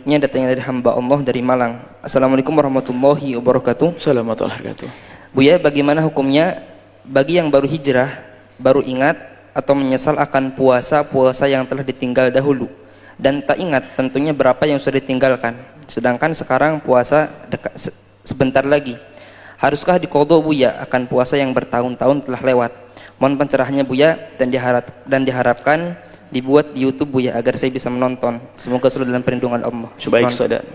Ini datangnya dari hamba Allah dari Malang. Assalamualaikum warahmatullahi wabarakatuh. Assalamualaikum warahmatullahi wabarakatuh. Buya, bagaimana hukumnya bagi yang baru hijrah, baru ingat atau menyesal akan puasa-puasa yang telah ditinggal dahulu, dan tak ingat tentunya berapa yang sudah ditinggalkan, sedangkan sekarang puasa sebentar lagi. Haruskah diqadha Buya akan puasa yang bertahun-tahun telah lewat? Mohon pencerahannya Buya, dan diharapkan dibuat di YouTube Buya agar saya bisa menonton. Semoga selalu dalam perlindungan Allah. Baik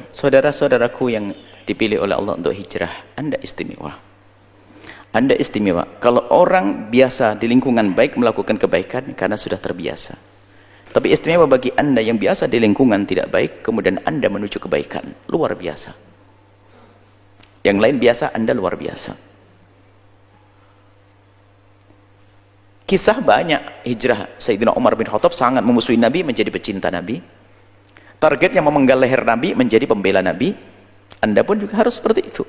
saudara-saudaraku yang dipilih oleh Allah untuk hijrah, Anda istimewa. Anda istimewa. Kalau orang biasa di lingkungan baik melakukan kebaikan karena sudah terbiasa. Tapi istimewa bagi Anda yang biasa di lingkungan tidak baik, kemudian Anda menuju kebaikan. Luar biasa. Yang lain biasa, Anda luar biasa. Kisah banyak hijrah. Sayyidina Umar bin Khattab sangat memusuhi Nabi menjadi pecinta Nabi. Targetnya memenggal leher Nabi menjadi pembela Nabi. Anda pun juga harus seperti itu.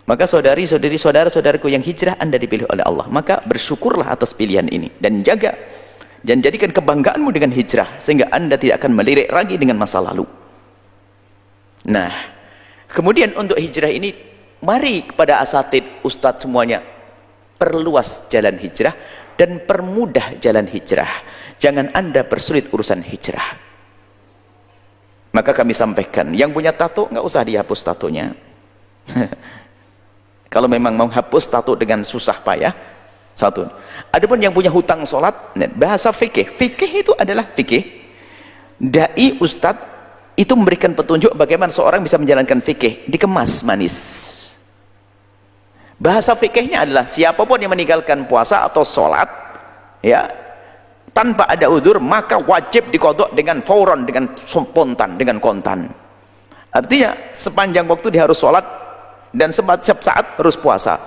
Maka saudari-saudari, saudara-saudaraku yang hijrah, Anda dipilih oleh Allah. Maka bersyukurlah atas pilihan ini. Dan jaga. Dan jadikan kebanggaanmu dengan hijrah. Sehingga Anda tidak akan melirik lagi dengan masa lalu. Nah, kemudian untuk hijrah ini, mari kepada asatid, ustadz semuanya, perluas jalan hijrah dan permudah jalan hijrah. Jangan Anda persulit urusan hijrah. Maka kami sampaikan, yang punya tato nggak usah dihapus tatonya. Kalau memang mau hapus tato dengan susah payah, satu. Adapun yang punya hutang sholat, bahasa fikih. Fikih itu adalah fikih. Dai ustadz itu memberikan petunjuk bagaimana seorang bisa menjalankan fikih, dikemas manis. Bahasa fikihnya adalah siapapun yang meninggalkan puasa atau sholat ya tanpa ada udzur, maka wajib diqadha dengan fauron, dengan spontan, dengan kontan. Artinya sepanjang waktu dia harus sholat dan setiap saat harus puasa.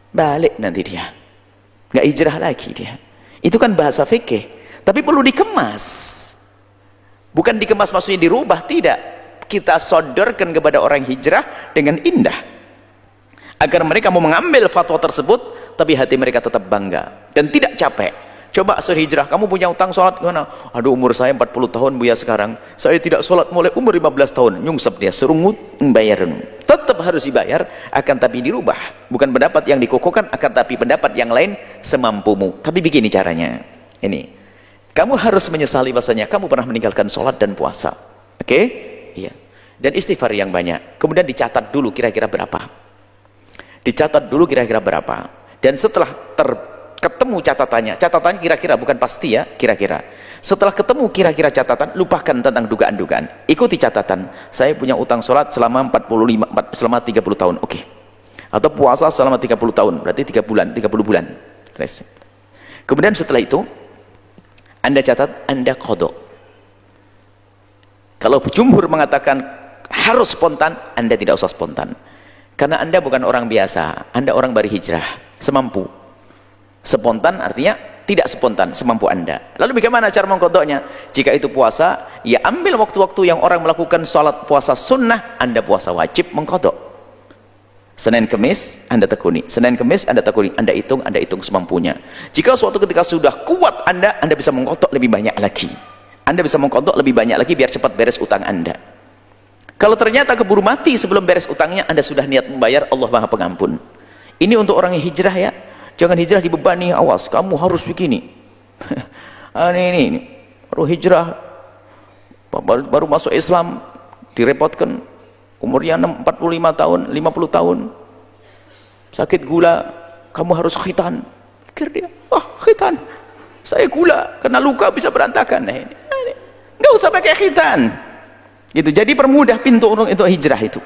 Balik nanti dia, nggak hijrah lagi dia. Itu kan bahasa fikih, tapi perlu dikemas. Bukan dikemas maksudnya dirubah, tidak. Kita sodorkan kepada orang hijrah dengan indah, agar mereka mau mengambil fatwa tersebut, tapi hati mereka tetap bangga dan tidak capek. Coba suruh hijrah, kamu punya utang sholat gimana? Aduh, umur saya 40 tahun Buya sekarang, saya tidak sholat mulai umur 15 tahun. Nyungsep dia, suruh bayarin. Tetap harus dibayar, akan tapi dirubah. Bukan pendapat yang dikukuhkan, akan tapi pendapat yang lain semampumu. Tapi begini caranya, ini kamu harus menyesali bahasanya kamu pernah meninggalkan sholat dan puasa. Oke? Iya. Dan istighfar yang banyak. Kemudian dicatat dulu kira-kira berapa. Dicatat dulu kira-kira berapa, dan setelah ketemu catatannya kira-kira, bukan pasti ya, kira-kira setelah ketemu kira-kira catatan, lupakan tentang dugaan-dugaan, ikuti catatan. Saya punya utang sholat selama 30 tahun, oke. Atau puasa selama 30 tahun, berarti 30 bulan. Kemudian setelah itu Anda catat, Anda qadha. Kalau jumhur mengatakan harus spontan, Anda tidak usah spontan. Karena Anda bukan orang biasa, Anda orang baru hijrah, semampu. Spontan artinya tidak spontan, semampu Anda. Lalu bagaimana cara mengqadhanya? Jika itu puasa, ya ambil waktu-waktu yang orang melakukan sholat puasa sunnah, Anda puasa wajib mengqadha. Senin Kemis Anda tekuni, Senin Kemis Anda tekuni, Anda hitung semampunya. Jika suatu ketika sudah kuat Anda bisa mengqadha lebih banyak lagi. Anda bisa mengqadha lebih banyak lagi biar cepat beres utang Anda. Kalau ternyata keburu mati sebelum beres utangnya, Anda sudah niat membayar, Allah Maha Pengampun. Ini untuk orang yang hijrah ya. Jangan hijrah dibebani, awas kamu harus begini. ini baru hijrah, baru masuk Islam, direpotkan, umurnya 45 tahun, 50 tahun, sakit gula, kamu harus khitan. Pikir dia, khitan, saya gula, kena luka bisa berantakan. Nah, ini nggak usah pakai khitan. Itu jadi permudah pintu untuk hijrah itu.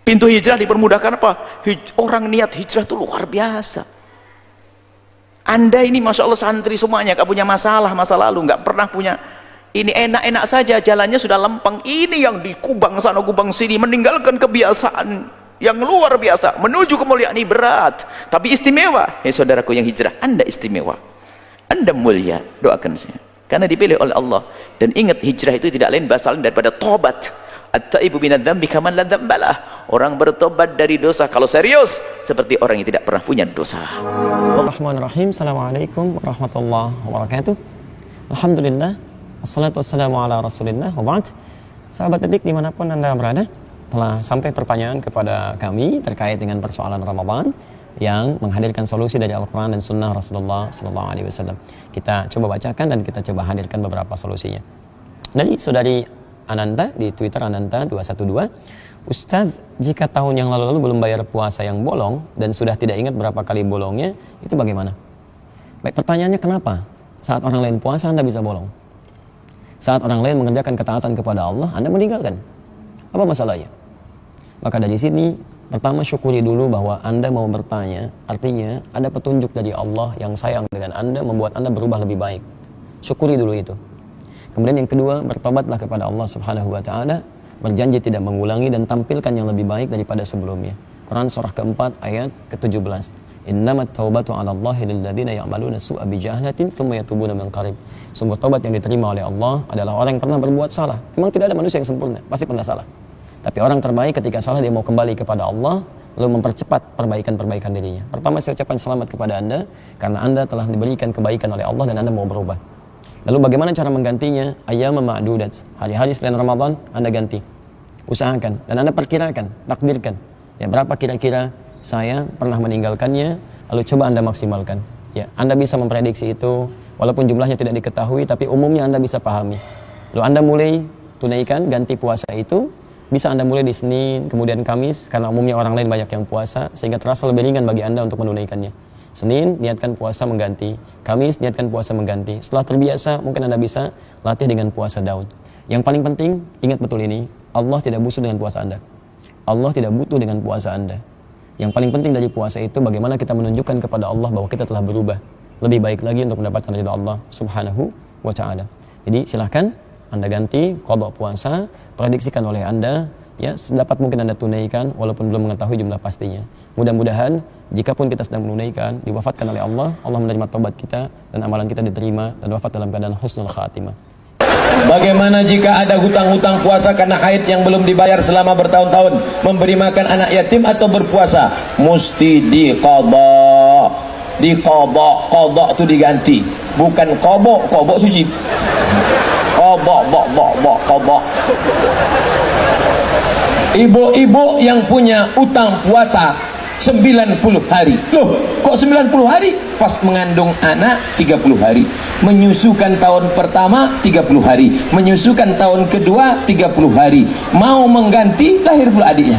Pintu hijrah dipermudahkan apa? Orang niat hijrah itu luar biasa. Anda ini masya Allah santri semuanya, gak punya masalah masa lalu, gak pernah punya. Ini enak-enak saja, jalannya sudah lempeng. Ini yang di kubang sana kubang sini, meninggalkan kebiasaan yang luar biasa menuju kemuliaan ini berat, tapi istimewa. Saudaraku yang hijrah, Anda istimewa, Anda mulia. Doakan saya karena dipilih oleh Allah. Dan ingat, hijrah itu tidak lain berasal daripada tobat. At-taibu minadz-dzambi kaman la dzambalah. Orang bertobat dari dosa kalau serius seperti orang yang tidak pernah punya dosa. Bismillahirrahmanirrahim. Assalamualaikum warahmatullahi wabarakatuh. Alhamdulillah, Assalatu wassalamu ala rasulillah wa ba'd. Sahabat Detik dimanapun Anda berada, telah sampai pertanyaan kepada kami terkait dengan persoalan Ramadan yang menghadirkan solusi dari Al-Quran dan Sunnah Rasulullah SAW. Kita coba bacakan dan kita coba hadirkan beberapa solusinya. Dari saudari Ananta di Twitter, Ananta 212, Ustadz, jika tahun yang lalu belum bayar puasa yang bolong dan sudah tidak ingat berapa kali bolongnya, itu bagaimana? Baik, pertanyaannya kenapa saat orang lain puasa Anda bisa bolong? Saat orang lain mengerjakan ketaatan kepada Allah, Anda meninggalkan. Apa masalahnya? Maka dari sini, pertama syukuri dulu bahwa Anda mau bertanya, artinya ada petunjuk dari Allah yang sayang dengan Anda, membuat Anda berubah lebih baik. Syukuri dulu itu. Kemudian yang kedua, bertobatlah kepada Allah Subhanahu wa Ta'ala, berjanji tidak mengulangi dan tampilkan yang lebih baik daripada sebelumnya. Quran surah keempat ayat ke-17. Innamat taubatu 'ala Allahi lil ladzina ya'maluna su'a bi jahalatin tsumma yatubuna min qarib. Sungguh taubat yang diterima oleh Allah adalah orang yang pernah berbuat salah. Memang tidak ada manusia yang sempurna, pasti pernah salah. Tapi orang terbaik ketika salah dia mau kembali kepada Allah, lalu mempercepat perbaikan-perbaikan dirinya. Pertama saya ucapkan selamat kepada Anda karena Anda telah diberikan kebaikan oleh Allah dan Anda mau berubah. Lalu bagaimana cara menggantinya? Ayyam ma'dudat. Hari-hari selain Ramadan Anda ganti. Usahakan dan Anda perkirakan, takdirkan. Ya, berapa kira-kira saya pernah meninggalkannya, lalu coba Anda maksimalkan. Ya, Anda bisa memprediksi itu, walaupun jumlahnya tidak diketahui, tapi umumnya Anda bisa pahami. Lalu Anda mulai tunaikan, ganti puasa itu, bisa Anda mulai di Senin, kemudian Kamis, karena umumnya orang lain banyak yang puasa, sehingga terasa lebih ringan bagi Anda untuk menunaikannya. Senin, niatkan puasa mengganti. Kamis, niatkan puasa mengganti. Setelah terbiasa, mungkin Anda bisa latih dengan puasa Daud. Yang paling penting, ingat betul ini, Allah tidak butuh dengan puasa Anda. Allah tidak butuh dengan puasa Anda. Yang paling penting dari puasa itu bagaimana kita menunjukkan kepada Allah bahwa kita telah berubah lebih baik lagi untuk mendapatkan ridha Allah Subhanahu wa Ta'ala. Jadi silahkan Anda ganti qada puasa, prediksikan oleh Anda, ya sedapat mungkin Anda tunaikan walaupun belum mengetahui jumlah pastinya. Mudah-mudahan jikapun kita sedang menunaikan, diwafatkan oleh Allah, Allah menerima taubat kita dan amalan kita diterima dan wafat dalam keadaan husnul khatimah. Bagaimana jika ada hutang-hutang puasa karena haid yang belum dibayar selama bertahun-tahun? Memberi makan anak yatim atau berpuasa? Mesti diqadha. Diqadha, qadha itu diganti. Bukan qadha, qadha suci. Qadha. Ibu-ibu yang punya utang puasa 90 hari. Loh, kok 90 hari? Pas mengandung anak 30 hari. Menyusukan tahun pertama 30 hari. Menyusukan tahun kedua 30 hari. Mau mengganti, lahir pula adiknya.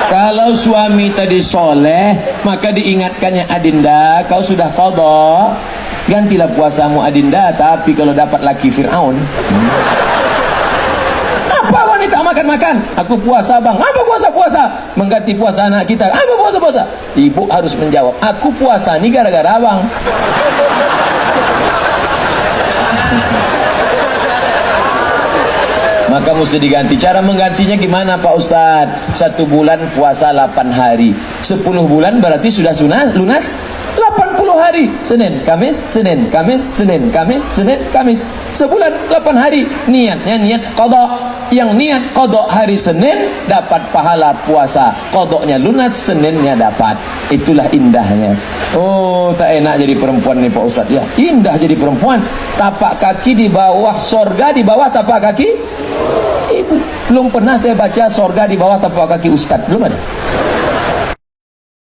Kalau suami tadi soleh, maka diingatkannya, Adinda, kau sudah qadha, gantilah puasamu Adinda. Tapi kalau dapat laki Fir'aun, apa wanita makan-makan? Aku puasa bang. Apa puasa-puasa? Mengganti puasa anak kita. Apa puasa-puasa? Ibu harus menjawab, aku puasa ini gara-gara abang. Maka mesti diganti. Cara menggantinya gimana Pak Ustadz? 1 bulan puasa 8 hari. 10 bulan berarti sudah lunas 80 hari. Senin, Kamis, Senin, Kamis, Senin, Kamis, Senin, Kamis. Sebulan 8 hari. Niatnya niat qadha. Yang niat qadha hari Senin dapat pahala puasa. Qadhanya lunas, Seninnya dapat. Itulah indahnya. Oh, tak enak jadi perempuan nih Pak Ustadz. Ya, indah jadi perempuan. Tapak kaki di bawah sorga, di bawah tapak kaki ibu. Belum pernah saya baca sorga di bawah tapak kaki Ustadz. Belum ada.